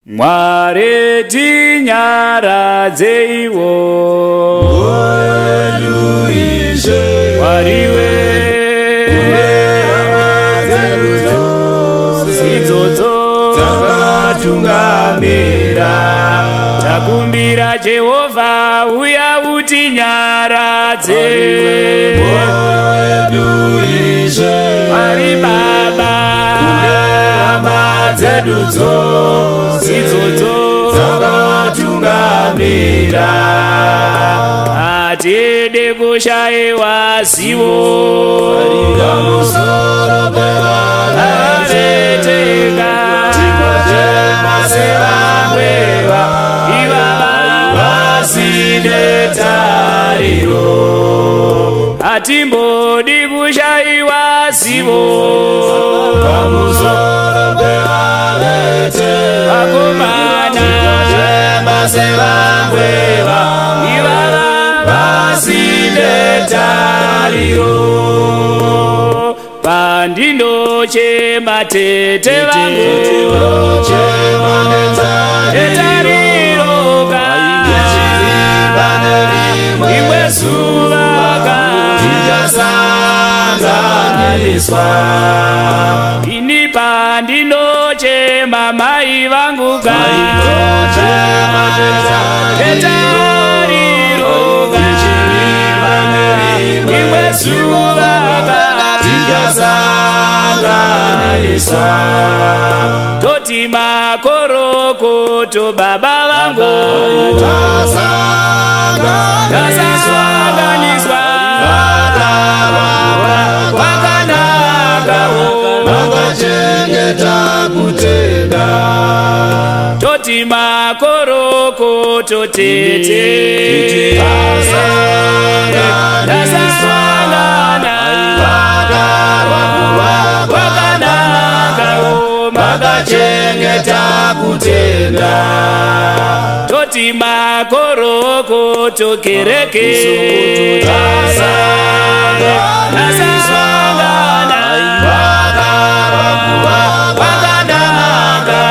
Mwari tinyaradzeiwo Mwariwe idzodzo dzakatungamira takumbira Jehovha uya utinyaradze Mwari Baba dzedudzo idzodzo dzakatungamira atide kushayiwa zivo areteka sevamweva ivava vasine tariro atimbodi kushayiwa zivo vakomana sevamweva ivava vasine tariro pandinochema tete vangu etariroka imwe zuva kasanganiswa ini pandinochema mai vangu etariroka imwe zuva kasanganiswa toti makorokoto baba vangu kasanganiswa wakanakawo vakachengeta kutenda toti makorokoto tete tasangana wakanakawo vakachengeta kutenda toti makorokoto kereke tasangana wakanaka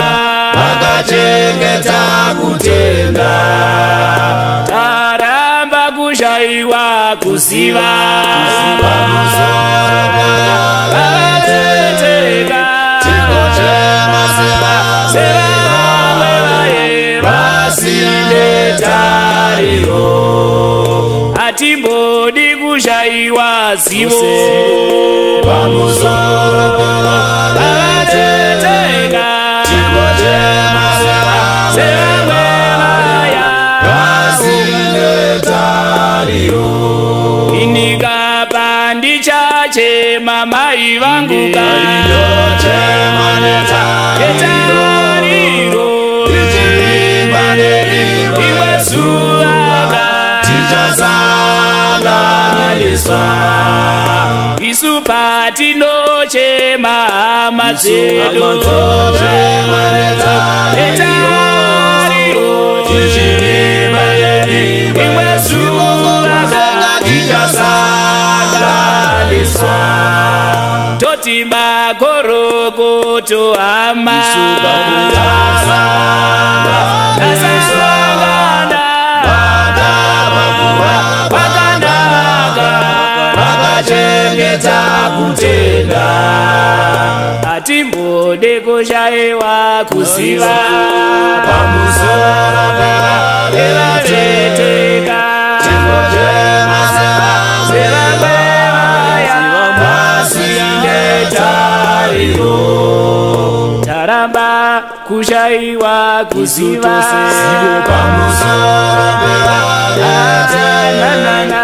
vakachengeta kutenda taramba kushayiwa kuziva vateteka vasine tariro atimbodi kushayiwa zivo vateteka sevamwevaya vasine tariro inika pandichachema mai vangu tariro imwe zuva tichasanganiswa isu patinochema hama dzedu imwe zuva tichasanganiswa toti makorokoto hama tasangana wakanaka vakachengeta kutenda atimbode kushayiwa kuziva pamusoro pevateteka sevamwevaya vasine tariro taramba kushayiwa kuziva pamusoro pevateteka